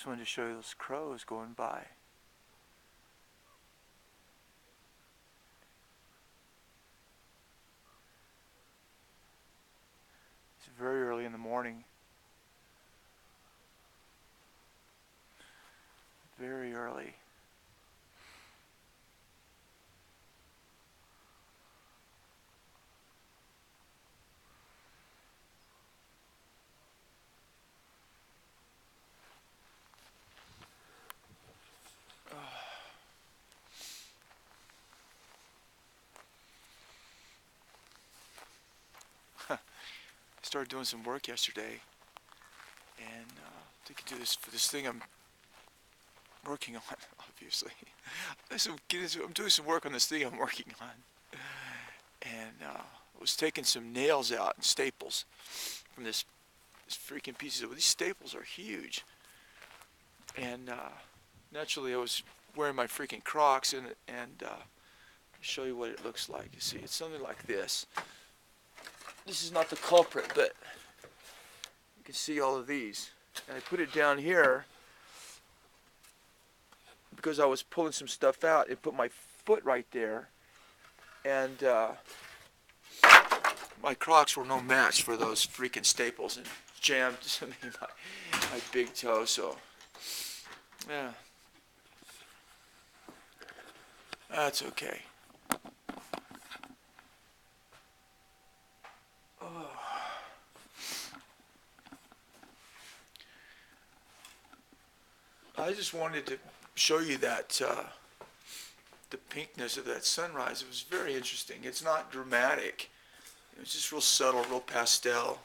just wanted to show you those crows going by. It's very early in the morning. Very early. I started doing some work yesterday, and I could do this for this thing I'm working on, obviously. I'm doing some work on this thing I'm working on, and I was taking some nails out and staples from this freaking pieces of. These staples are huge, and naturally I was wearing my freaking Crocs, and show you what it looks like. You see, it's something like this. This is not the culprit, but you can see all of these. And I put it down here because I was pulling some stuff out. It put my foot right there, and my Crocs were no match for those freaking staples, and jammed my big toe. So yeah, that's okay. I just wanted to show you that the pinkness of that sunrise. It was very interesting. It's not dramatic. It was just real subtle, real pastel.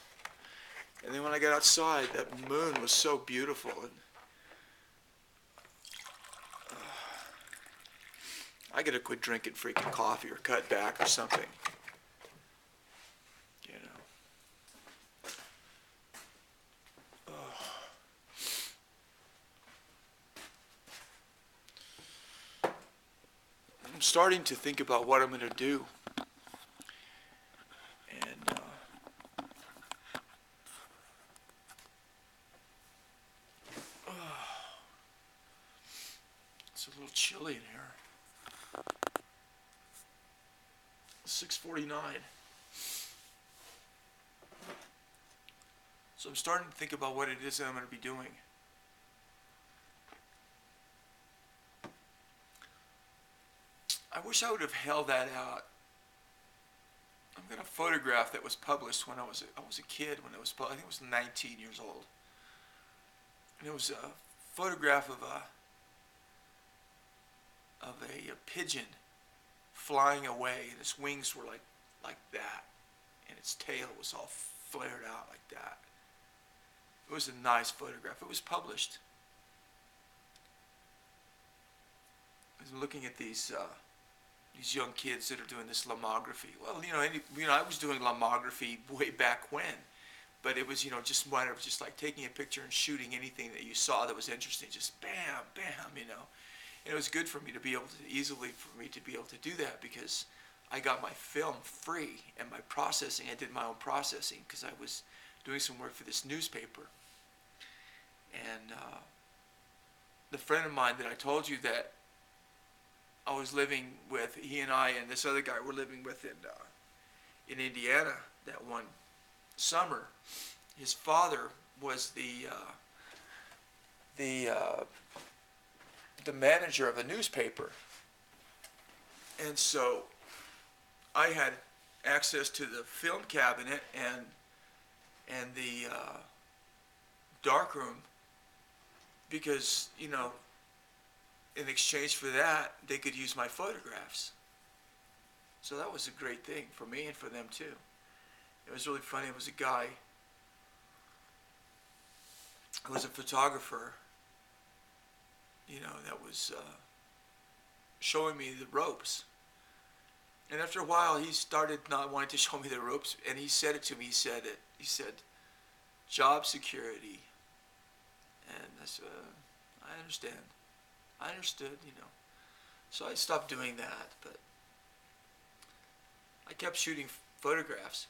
And then when I got outside, that moon was so beautiful. And I gotta quit drinking freaking coffee or cut back or something. You know. I'm starting to think about what I'm gonna do. And it's a little chilly in here. 6:49. So I'm starting to think about what it is that I'm going to be doing. I wish I would have held that out. I've got a photograph that was published when I was a kid when it was I think it was 19 years old. And it was a photograph of a pigeon flying away, and its wings were like that, and its tail was all flared out like that. It was a nice photograph. It was published. I was looking at these young kids that are doing this lomography. Well, I was doing lomography way back when, but it was just a matter of just like taking a picture and shooting anything that you saw that was interesting. Just bam, bam, And it was good for me to be able to do that because I got my film free and my processing. I did my own processing because I was doing some work for this newspaper. And the friend of mine that I told you that I was living with, he and I and this other guy were living with in Indiana that one summer. His father was the manager of a newspaper, and so I had access to the film cabinet and the darkroom because in exchange for that they could use my photographs. So that was a great thing for me and for them too. It was really funny. It was a guy who was a photographer, that was showing me the ropes. And after a while, he started not wanting to show me the ropes, and he said it to me. He said, job security. And I said, I understand. I understood. So I stopped doing that, but I kept shooting photographs.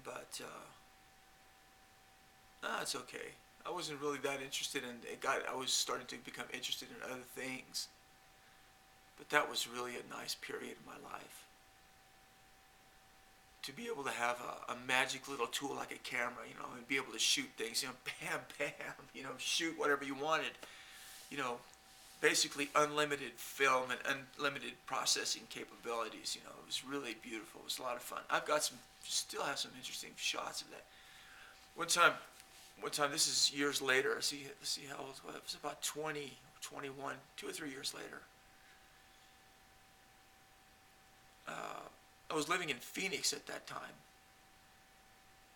But it's okay. I wasn't really that interested in it. I was starting to become interested in other things. But that was really a nice period in my life. To be able to have a magic little tool like a camera, and be able to shoot things, bam, bam, shoot whatever you wanted, you know, basically unlimited film and unlimited processing capabilities. It was really beautiful. It was a lot of fun. Still have some interesting shots of that. One time, this is years later. Let's see how old it was. About 20, 21, 2 or 3 years later. I was living in Phoenix at that time.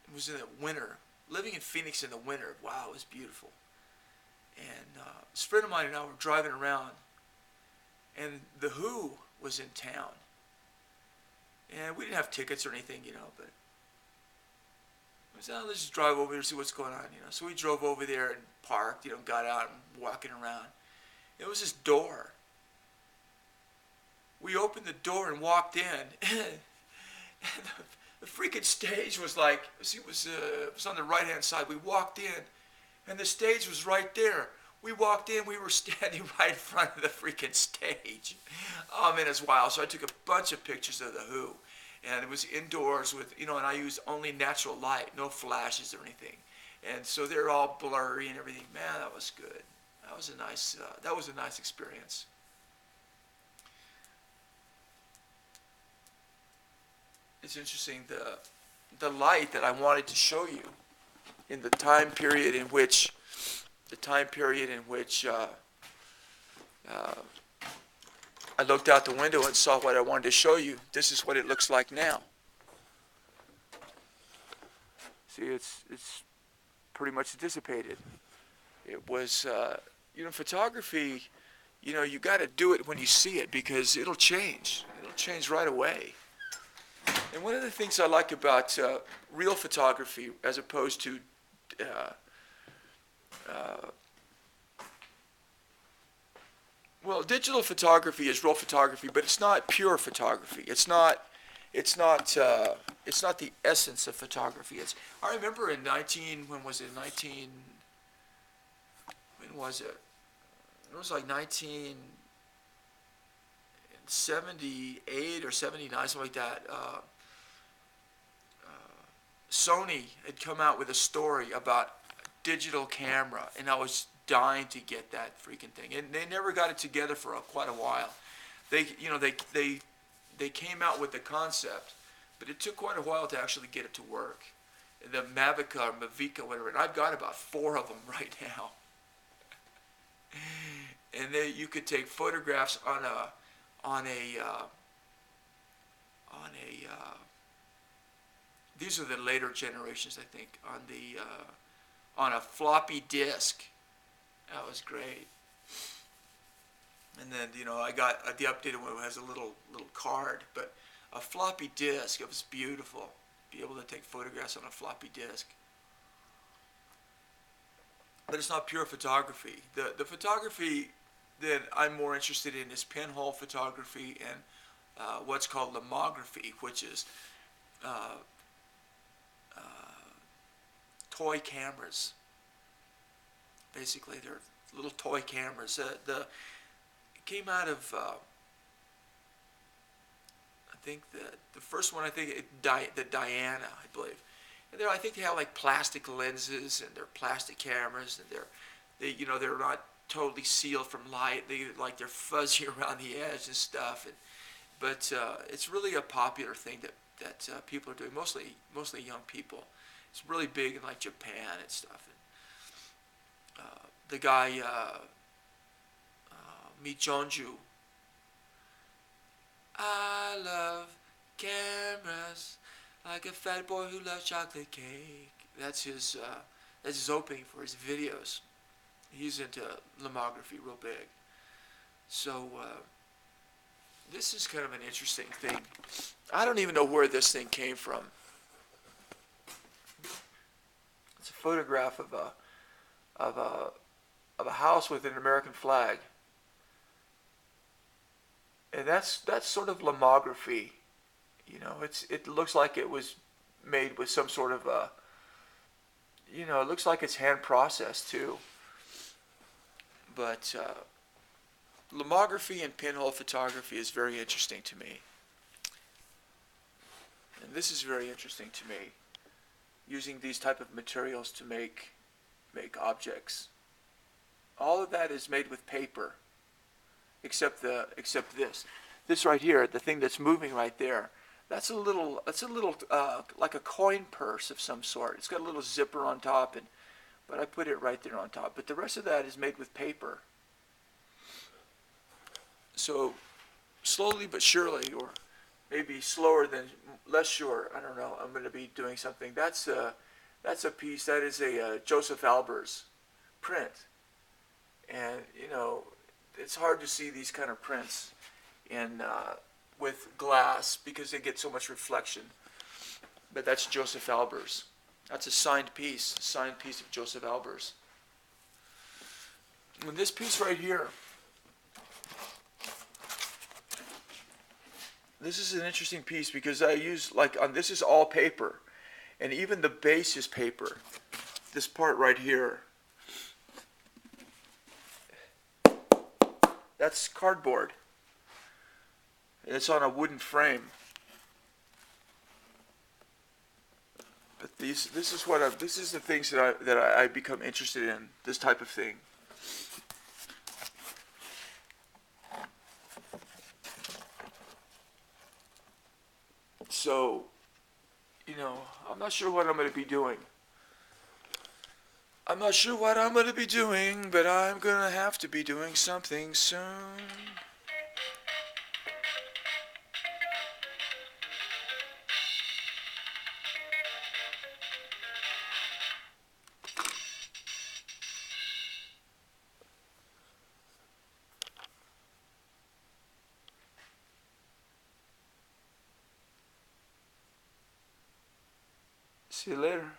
It was in the winter. Living in Phoenix in the winter, wow, it was beautiful. And this friend of mine and I were driving around, and The Who was in town. And we didn't have tickets or anything, but we said, let's just drive over there and see what's going on, So we drove over there and parked, got out and walking around. There was this door. We opened the door and walked in, and the freaking stage was like, it was on the right-hand side. We walked in, and the stage was right there. We walked in, we were standing right in front of the freaking stage. Oh man, it's wild. So I took a bunch of pictures of The Who, and it was indoors with, and I used only natural light, no flashes or anything. And so they're all blurry and everything. Man, that was good. That was a nice experience. It's interesting, the light that I wanted to show you in the time period in which I looked out the window and saw what I wanted to show you. This is what it looks like now. See, it's pretty much dissipated. It was, photography, you got to do it when you see it because it'll change. It'll change right away. And one of the things I like about real photography as opposed to digital photography is real photography, but it's not pure photography. It's not the essence of photography. I remember when was it? When was it? It was like 1978 or 79, something like that. Sony had come out with a story about digital camera, and I was dying to get that freaking thing. And they never got it together for quite a while. They came out with the concept, but it took quite a while to actually get it to work. The Mavica or Mavica, whatever, and I've got about 4 of them right now. And you could take photographs on a these are the later generations, I think, on a floppy disk. That was great. And then, I got the updated one that has a little card, but a floppy disk, it was beautiful. Be able to take photographs on a floppy disk. But it's not pure photography. The photography that I'm more interested in is pinhole photography and what's called lomography, which is toy cameras. Basically, they're little toy cameras. It came out of, I think the first one, the Diana, I believe. And I think they have like plastic lenses, and they're plastic cameras, and they're not totally sealed from light. They're fuzzy around the edge and stuff. But it's really a popular thing that people are doing, mostly young people. It's really big in like Japan and stuff. And, the guy Mijonju, I love cameras like a fat boy who loves chocolate cake. That's his opening for his videos. He's into lomography real big. So this is kind of an interesting thing. I don't even know where this thing came from. It's a photograph of a house with an American flag. And that's sort of lomography. It looks like it was made with some sort of you know, it looks like it's hand processed too. But lomography and pinhole photography is very interesting to me. And this is very interesting to me, using these type of materials to make objects. All of that is made with paper, except this. This right here, the thing that's moving right there, that's a little like a coin purse of some sort. It's got a little zipper on top, but I put it right there on top. But the rest of that is made with paper. So slowly but surely, or maybe slower than less sure, I don't know, I'm going to be doing something. That's a piece, that is a Joseph Albers print. And, you know, it's hard to see these kind of prints in with glass because they get so much reflection. But that's Joseph Albers. That's a signed piece of Joseph Albers. And this piece right here, this is an interesting piece because I use, this is all paper. And even the base is paper. This part right here, that's cardboard. It's on a wooden frame. But this is the things that I become interested in, this type of thing. So, you know, I'm not sure what I'm going to be doing. I'm not sure what I'm going to be doing, but I'm going to have to be doing something soon. See you later.